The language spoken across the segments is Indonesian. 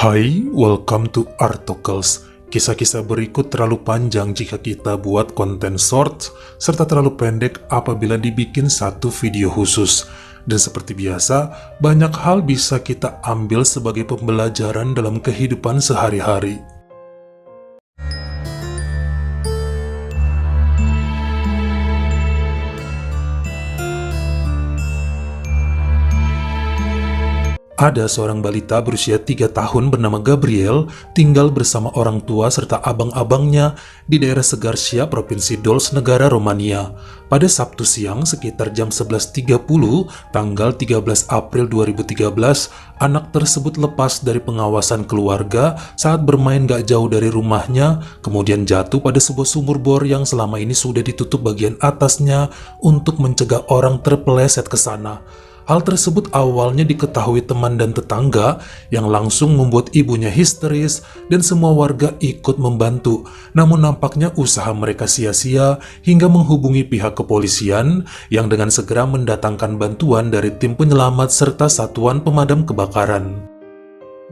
Hai, welcome to Artocles. Kisah-kisah berikut terlalu panjang jika kita buat konten short, serta terlalu pendek apabila dibikin satu video khusus. Dan seperti biasa, banyak hal bisa kita ambil sebagai pembelajaran dalam kehidupan sehari-hari. Ada seorang balita berusia 3 tahun bernama Gabriel tinggal bersama orang tua serta abang-abangnya di daerah Segarcia, Provinsi Dolj, negara Romania. Pada Sabtu siang sekitar jam 11.30 tanggal 13 April 2013, anak tersebut lepas dari pengawasan keluarga saat bermain gak jauh dari rumahnya, kemudian jatuh pada sebuah sumur bor yang selama ini sudah ditutup bagian atasnya untuk mencegah orang terpeleset ke sana. Hal tersebut awalnya diketahui teman dan tetangga yang langsung membuat ibunya histeris dan semua warga ikut membantu. Namun nampaknya usaha mereka sia-sia hingga menghubungi pihak kepolisian yang dengan segera mendatangkan bantuan dari tim penyelamat serta satuan pemadam kebakaran.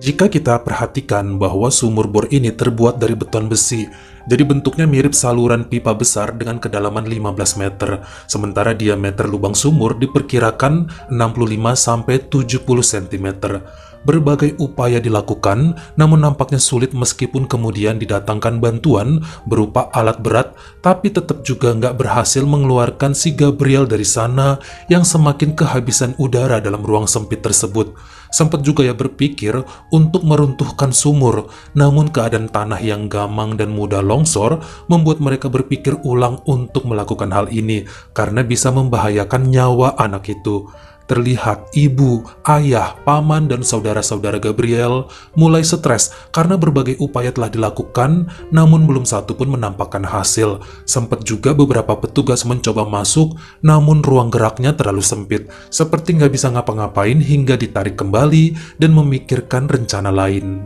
Jika kita perhatikan bahwa sumur bor ini terbuat dari beton besi, jadi bentuknya mirip saluran pipa besar dengan kedalaman 15 meter, sementara diameter lubang sumur diperkirakan 65-70 cm. Berbagai upaya dilakukan, namun nampaknya sulit meskipun kemudian didatangkan bantuan berupa alat berat, tapi tetap juga nggak berhasil mengeluarkan si Gabriel dari sana yang semakin kehabisan udara dalam ruang sempit tersebut. Sempat juga ya berpikir untuk meruntuhkan sumur, namun keadaan tanah yang gamang dan mudah longsor membuat mereka berpikir ulang untuk melakukan hal ini karena bisa membahayakan nyawa anak itu. Terlihat ibu, ayah, paman, dan saudara-saudara Gabriel mulai stres karena berbagai upaya telah dilakukan, namun belum satu pun menampakkan hasil. Sempat juga beberapa petugas mencoba masuk, namun ruang geraknya terlalu sempit, seperti nggak bisa ngapa-ngapain hingga ditarik kembali dan memikirkan rencana lain.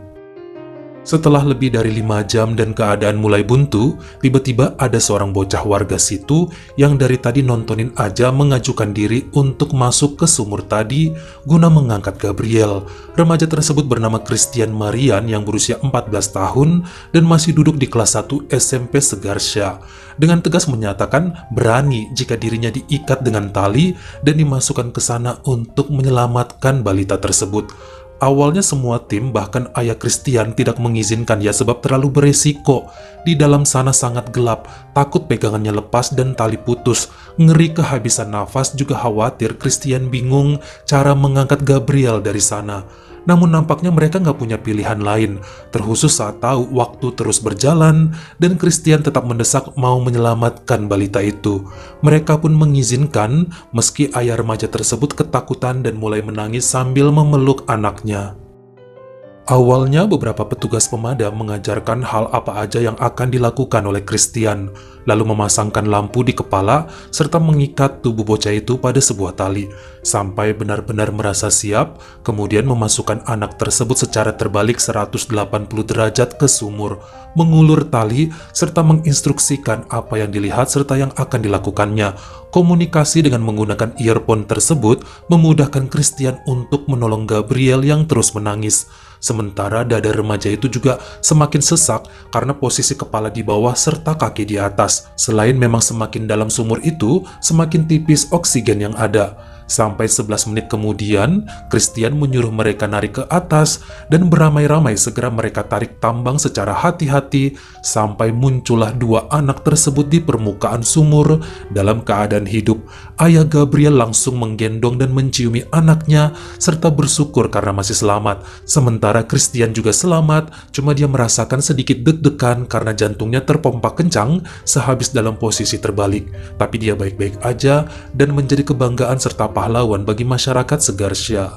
Setelah lebih dari 5 jam dan keadaan mulai buntu, tiba-tiba ada seorang bocah warga situ yang dari tadi nontonin aja mengajukan diri untuk masuk ke sumur tadi guna mengangkat Gabriel. Remaja tersebut bernama Christian Marian yang berusia 14 tahun dan masih duduk di kelas 1 SMP Segarcia. Dengan tegas menyatakan berani jika dirinya diikat dengan tali dan dimasukkan ke sana untuk menyelamatkan balita tersebut. Awalnya semua tim, bahkan ayah Christian tidak mengizinkan ya sebab terlalu beresiko. Di dalam sana sangat gelap, takut pegangannya lepas dan tali putus. Ngeri kehabisan nafas juga khawatir Christian bingung cara mengangkat Gabriel dari sana. Namun nampaknya mereka nggak punya pilihan lain, terkhusus saat tahu waktu terus berjalan dan Christian tetap mendesak mau menyelamatkan balita itu. Mereka pun mengizinkan meski ayah remaja tersebut ketakutan dan mulai menangis sambil memeluk anaknya. Awalnya beberapa petugas pemadam mengajarkan hal apa aja yang akan dilakukan oleh Christian, lalu memasangkan lampu di kepala serta mengikat tubuh bocah itu pada sebuah tali, sampai benar-benar merasa siap, kemudian memasukkan anak tersebut secara terbalik 180 derajat ke sumur, mengulur tali, serta menginstruksikan apa yang dilihat serta yang akan dilakukannya. Komunikasi dengan menggunakan earphone tersebut memudahkan Christian untuk menolong Gabriel yang terus menangis. Sementara dada remaja itu juga semakin sesak karena posisi kepala di bawah serta kaki di atas. Selain memang semakin dalam sumur itu, semakin tipis oksigen yang ada. Sampai 11 menit kemudian, Christian menyuruh mereka narik ke atas dan beramai-ramai segera mereka tarik tambang secara hati-hati sampai muncullah 2 anak tersebut di permukaan sumur dalam keadaan hidup. Ayah Gabriel langsung menggendong dan menciumi anaknya serta bersyukur karena masih selamat. Sementara Christian juga selamat, cuma dia merasakan sedikit deg-degan karena jantungnya terpompa kencang sehabis dalam posisi terbalik. Tapi dia baik-baik aja dan menjadi kebanggaan serta pahlawan bagi masyarakat Segarcia.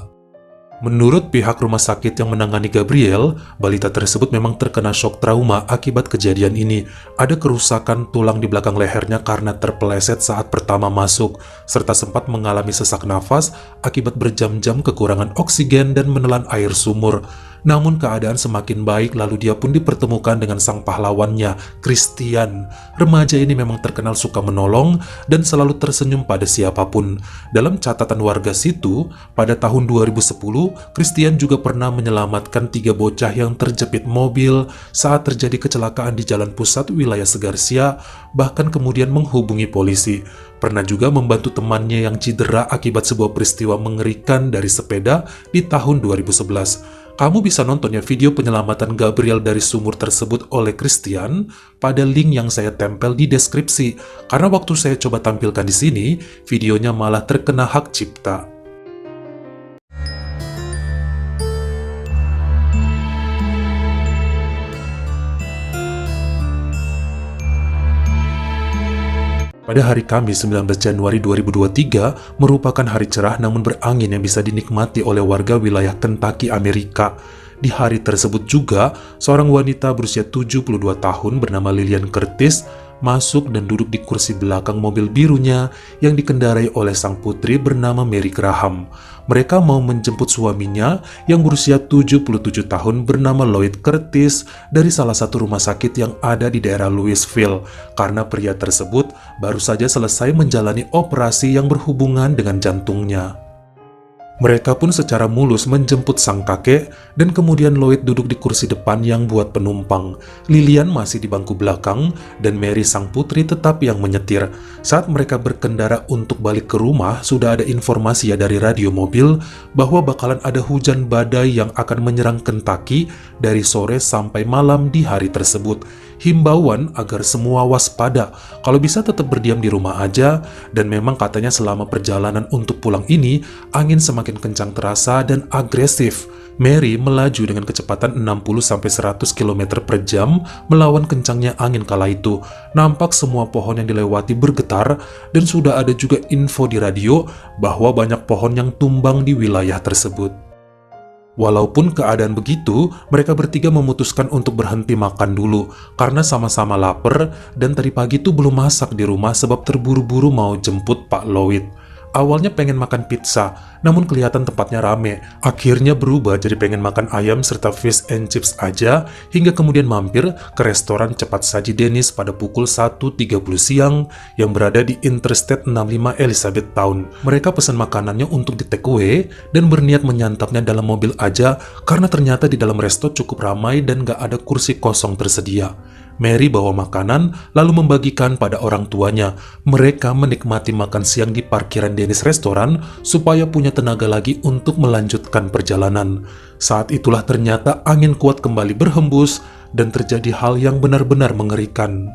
Menurut pihak rumah sakit yang menangani Gabriel, balita tersebut memang terkena shock trauma akibat kejadian ini. Ada kerusakan tulang di belakang lehernya karena terpeleset saat pertama masuk, serta sempat mengalami sesak nafas akibat berjam-jam kekurangan oksigen dan menelan air sumur. Namun keadaan semakin baik lalu dia pun dipertemukan dengan sang pahlawannya, Christian. Remaja ini memang terkenal suka menolong dan selalu tersenyum pada siapapun. Dalam catatan warga situ, pada tahun 2010, Christian juga pernah menyelamatkan 3 bocah yang terjepit mobil saat terjadi kecelakaan di jalan pusat wilayah Segarsia, bahkan kemudian menghubungi polisi. Pernah juga membantu temannya yang cedera akibat sebuah peristiwa mengerikan dari sepeda di tahun 2011. Kamu bisa nontonnya video penyelamatan Gabriel dari sumur tersebut oleh Christian pada link yang saya tempel di deskripsi. Karena waktu saya coba tampilkan di sini, videonya malah terkena hak cipta. Pada hari Kamis 19 Januari 2023 merupakan hari cerah namun berangin yang bisa dinikmati oleh warga wilayah Kentucky, Amerika. Di hari tersebut juga, seorang wanita berusia 72 tahun bernama Lillian Curtis masuk dan duduk di kursi belakang mobil birunya yang dikendarai oleh sang putri bernama Mary Graham. Mereka mau menjemput suaminya yang berusia 77 tahun bernama Lloyd Curtis dari salah satu rumah sakit yang ada di daerah Louisville, karena pria tersebut baru saja selesai menjalani operasi yang berhubungan dengan jantungnya. Mereka pun secara mulus menjemput sang kakek dan kemudian Lloyd duduk di kursi depan yang buat penumpang. Lillian masih di bangku belakang dan Mary sang putri tetap yang menyetir. Saat mereka berkendara untuk balik ke rumah, sudah ada informasi dari radio mobil bahwa bakalan ada hujan badai yang akan menyerang Kentucky dari sore sampai malam di hari tersebut. Himbauan agar semua waspada, kalau bisa tetap berdiam di rumah aja, dan memang katanya selama perjalanan untuk pulang ini, angin semakin kencang terasa dan agresif. Mary melaju dengan kecepatan 60-100 km per jam melawan kencangnya angin kala itu. Nampak semua pohon yang dilewati bergetar dan sudah ada juga info di radio bahwa banyak pohon yang tumbang di wilayah tersebut. Walaupun keadaan begitu, mereka bertiga memutuskan untuk berhenti makan dulu karena sama-sama lapar dan tadi pagi tuh belum masak di rumah sebab terburu-buru mau jemput Pak Lloyd. Awalnya pengen makan pizza, namun kelihatan tempatnya rame. Akhirnya berubah jadi pengen makan ayam serta fish and chips aja, hingga kemudian mampir ke restoran cepat saji Dennis pada pukul 1.30 siang yang berada di Interstate 65 Elizabethtown. Mereka pesan makanannya untuk di take away dan berniat menyantapnya dalam mobil aja karena ternyata di dalam resto cukup ramai dan gak ada kursi kosong tersedia. Mary bawa makanan lalu membagikan pada orang tuanya. Mereka menikmati makan siang di parkiran Dennis restoran supaya punya tenaga lagi untuk melanjutkan perjalanan. Saat itulah ternyata angin kuat kembali berhembus dan terjadi hal yang benar-benar mengerikan.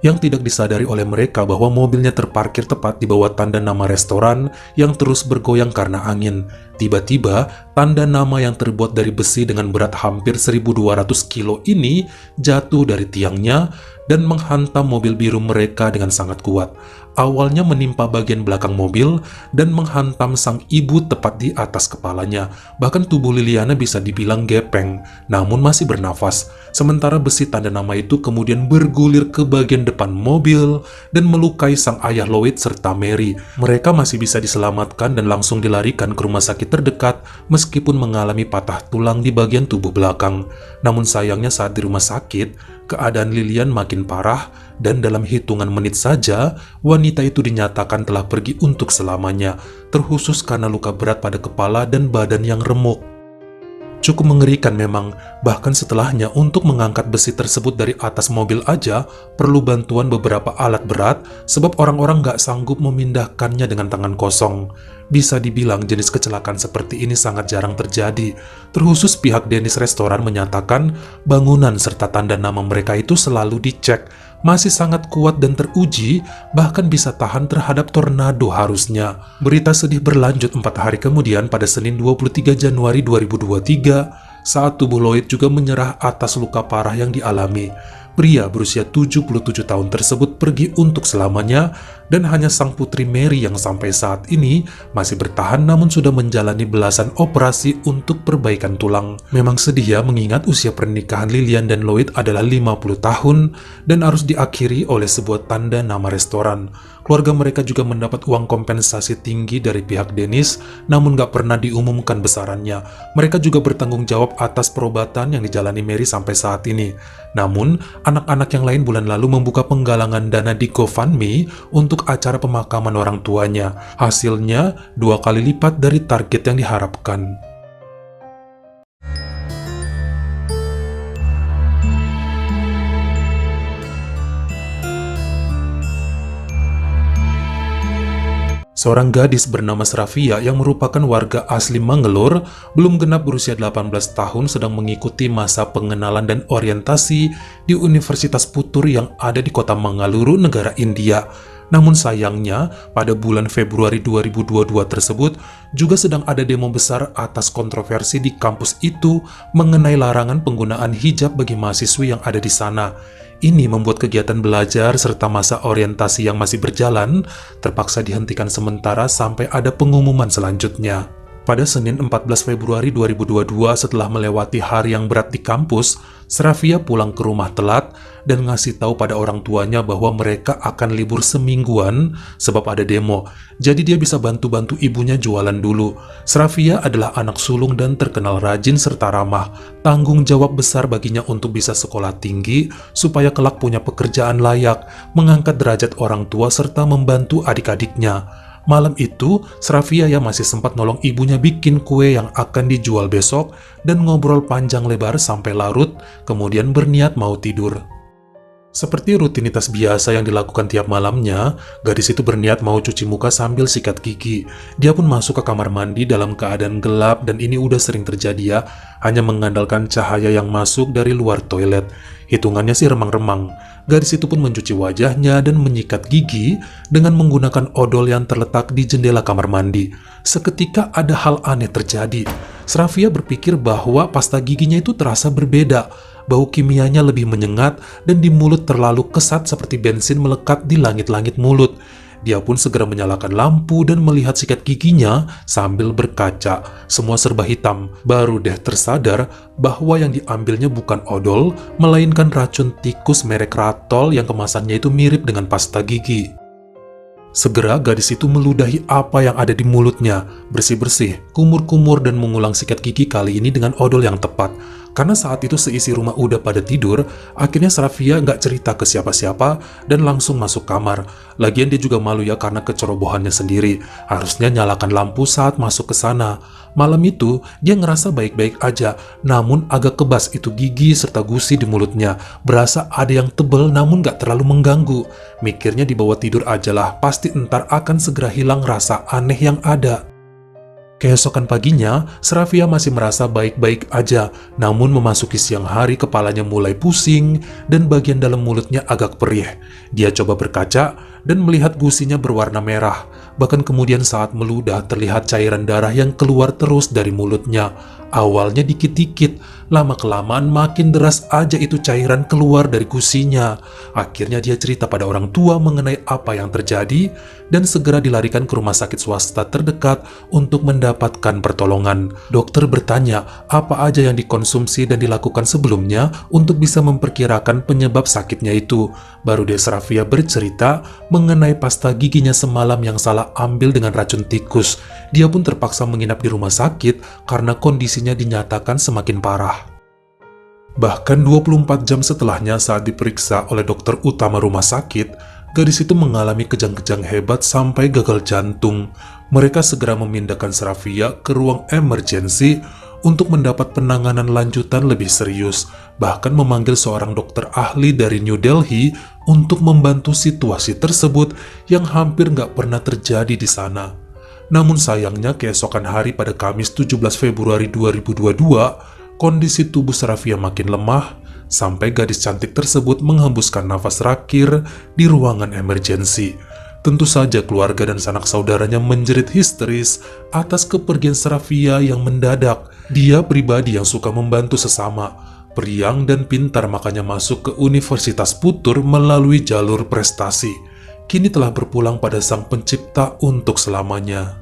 Yang tidak disadari oleh mereka bahwa mobilnya terparkir tepat di bawah tanda nama restoran yang terus bergoyang karena angin. Tiba-tiba, tanda nama yang terbuat dari besi dengan berat hampir 1.200 kilo ini jatuh dari tiangnya dan menghantam mobil biru mereka dengan sangat kuat. Awalnya menimpa bagian belakang mobil dan menghantam sang ibu tepat di atas kepalanya. Bahkan tubuh Liliana bisa dibilang gepeng, namun masih bernafas. Sementara besi tanda nama itu kemudian bergulir ke bagian depan mobil dan melukai sang ayah Lloyd serta Mary. Mereka masih bisa diselamatkan dan langsung dilarikan ke rumah sakit terdekat meskipun mengalami patah tulang di bagian tubuh belakang. Namun sayangnya saat di rumah sakit, keadaan Lillian makin parah dan dalam hitungan menit saja, wanita itu dinyatakan telah pergi untuk selamanya, terkhusus karena luka berat pada kepala dan badan yang remuk. Cukup mengerikan memang, bahkan setelahnya untuk mengangkat besi tersebut dari atas mobil aja perlu bantuan beberapa alat berat sebab orang-orang gak sanggup memindahkannya dengan tangan kosong. Bisa dibilang jenis kecelakaan seperti ini sangat jarang terjadi. Terkhusus pihak Dennis restoran menyatakan bangunan serta tanda nama mereka itu selalu dicek, masih sangat kuat dan teruji, bahkan bisa tahan terhadap tornado harusnya. Berita sedih berlanjut 4 hari kemudian pada Senin 23 Januari 2023 saat tubuh Lloyd juga menyerah atas luka parah yang dialami. Pria berusia 77 tahun tersebut pergi untuk selamanya dan hanya sang putri Mary yang sampai saat ini masih bertahan namun sudah menjalani belasan operasi untuk perbaikan tulang. Memang sedih ya mengingat usia pernikahan Lillian dan Lloyd adalah 50 tahun dan harus diakhiri oleh sebuah tanda nama restoran. Keluarga mereka juga mendapat uang kompensasi tinggi dari pihak Dennis, namun gak pernah diumumkan besarannya. Mereka juga bertanggung jawab atas perobatan yang dijalani Mary sampai saat ini. Namun, anak-anak yang lain bulan lalu membuka penggalangan dana di GoFundMe untuk acara pemakaman orang tuanya. Hasilnya 2 kali lipat dari target yang diharapkan. Seorang gadis bernama Srafia yang merupakan warga asli Mangalore, belum genap berusia 18 tahun, sedang mengikuti masa pengenalan dan orientasi di Universitas Putur yang ada di kota Mangaluru, negara India. Namun sayangnya, pada bulan Februari 2022 tersebut, juga sedang ada demo besar atas kontroversi di kampus itu mengenai larangan penggunaan hijab bagi mahasiswi yang ada di sana. Ini membuat kegiatan belajar serta masa orientasi yang masih berjalan terpaksa dihentikan sementara sampai ada pengumuman selanjutnya. Pada Senin 14 Februari 2022, setelah melewati hari yang berat di kampus, Srafia pulang ke rumah telat dan ngasih tahu pada orang tuanya bahwa mereka akan libur semingguan sebab ada demo. Jadi dia bisa bantu-bantu ibunya jualan dulu. Srafia adalah anak sulung dan terkenal rajin serta ramah. Tanggung jawab besar baginya untuk bisa sekolah tinggi supaya kelak punya pekerjaan layak, mengangkat derajat orang tua serta membantu adik-adiknya. Malam itu, Srafia yang masih sempat nolong ibunya bikin kue yang akan dijual besok dan ngobrol panjang lebar sampai larut, kemudian berniat mau tidur. Seperti rutinitas biasa yang dilakukan tiap malamnya, gadis itu berniat mau cuci muka sambil sikat gigi. Dia pun masuk ke kamar mandi dalam keadaan gelap dan ini udah sering terjadi ya, hanya mengandalkan cahaya yang masuk dari luar toilet. Hitungannya sih remang-remang. Gadis itu pun mencuci wajahnya dan menyikat gigi dengan menggunakan odol yang terletak di jendela kamar mandi. Seketika ada hal aneh terjadi. Srafia berpikir bahwa pasta giginya itu terasa berbeda. Bau kimianya lebih menyengat dan di mulut terlalu kesat seperti bensin melekat di langit-langit mulut. Dia pun segera menyalakan lampu dan melihat sikat giginya sambil berkaca. Semua serba hitam. Baru deh tersadar bahwa yang diambilnya bukan odol, melainkan racun tikus merek Ratol yang kemasannya itu mirip dengan pasta gigi. Segera gadis itu meludahi apa yang ada di mulutnya, bersih-bersih, kumur-kumur dan mengulang sikat gigi kali ini dengan odol yang tepat. Karena saat itu seisi rumah udah pada tidur, akhirnya Srafia nggak cerita ke siapa-siapa dan langsung masuk kamar. Lagian dia juga malu ya karena kecerobohannya sendiri. Harusnya nyalakan lampu saat masuk ke sana. Malam itu, dia ngerasa baik-baik aja, namun agak kebas itu gigi serta gusi di mulutnya. Berasa ada yang tebel namun nggak terlalu mengganggu. Mikirnya dibawa tidur aja lah, pasti entar akan segera hilang rasa aneh yang ada. Keesokan paginya, Srafia masih merasa baik-baik aja, namun memasuki siang hari kepalanya mulai pusing dan bagian dalam mulutnya agak perih. Dia coba berkaca dan melihat gusinya berwarna merah. Bahkan kemudian saat meludah terlihat cairan darah yang keluar terus dari mulutnya. Awalnya dikit-dikit, lama-kelamaan makin deras aja itu cairan keluar dari gusinya. Akhirnya dia cerita pada orang tua mengenai apa yang terjadi dan segera dilarikan ke rumah sakit swasta terdekat untuk mendapatkan pertolongan. Dokter bertanya apa aja yang dikonsumsi dan dilakukan sebelumnya untuk bisa memperkirakan penyebab sakitnya itu. Baru deh Srafia bercerita mengenai pasta giginya semalam yang salah ambil dengan racun tikus. Dia pun terpaksa menginap di rumah sakit karena kondisinya dinyatakan semakin parah. Bahkan 24 jam setelahnya saat diperiksa oleh dokter utama rumah sakit, gadis itu mengalami kejang-kejang hebat sampai gagal jantung. Mereka segera memindahkan Srafia ke ruang emergency untuk mendapat penanganan lanjutan lebih serius, bahkan memanggil seorang dokter ahli dari New Delhi untuk membantu situasi tersebut yang hampir nggak pernah terjadi di sana. Namun sayangnya keesokan hari pada Kamis 17 Februari 2022, kondisi tubuh Srafia makin lemah sampai gadis cantik tersebut menghembuskan nafas terakhir di ruangan emergensi. Tentu saja keluarga dan sanak saudaranya menjerit histeris atas kepergian Srafia yang mendadak. Dia pribadi yang suka membantu sesama, periang dan pintar makanya masuk ke Universitas Putur melalui jalur prestasi. Kini telah berpulang pada sang pencipta untuk selamanya.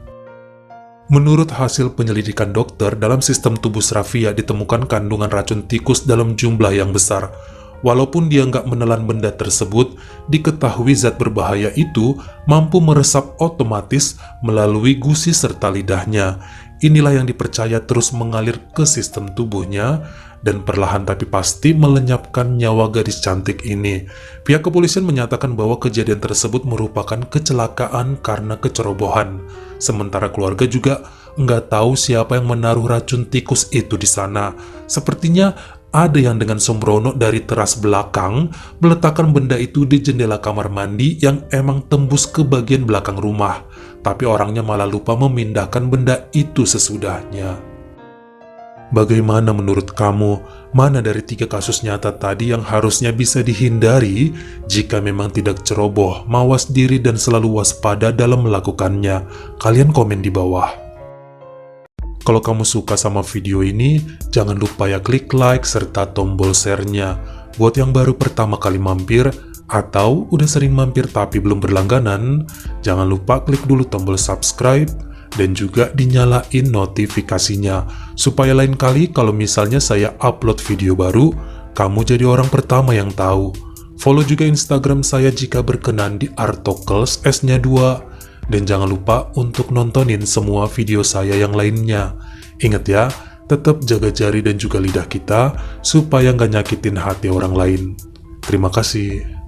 Menurut hasil penyelidikan dokter, dalam sistem tubuh Srafia ditemukan kandungan racun tikus dalam jumlah yang besar. Walaupun dia nggak menelan benda tersebut, diketahui zat berbahaya itu mampu meresap otomatis melalui gusi serta lidahnya. Inilah yang dipercaya terus mengalir ke sistem tubuhnya dan perlahan tapi pasti melenyapkan nyawa gadis cantik ini. Pihak kepolisian menyatakan bahwa kejadian tersebut merupakan kecelakaan karena kecerobohan. Sementara keluarga juga nggak tahu siapa yang menaruh racun tikus itu di sana. Sepertinya ada yang dengan sembrono dari teras belakang meletakkan benda itu di jendela kamar mandi yang emang tembus ke bagian belakang rumah. Tapi orangnya malah lupa memindahkan benda itu sesudahnya. Bagaimana menurut kamu, mana dari 3 kasus nyata tadi yang harusnya bisa dihindari jika memang tidak ceroboh, mawas diri dan selalu waspada dalam melakukannya? Kalian komen di bawah. Kalau kamu suka sama video ini, jangan lupa ya klik like serta tombol share-nya. Buat yang baru pertama kali mampir, atau udah sering mampir tapi belum berlangganan, jangan lupa klik dulu tombol subscribe, dan juga dinyalain notifikasinya. Supaya lain kali kalau misalnya saya upload video baru, kamu jadi orang pertama yang tahu. Follow juga Instagram saya jika berkenan di Artokels S-nya 2. Dan jangan lupa untuk nontonin semua video saya yang lainnya. Ingat ya, tetap jaga jari dan juga lidah kita supaya nggak nyakitin hati orang lain. Terima kasih.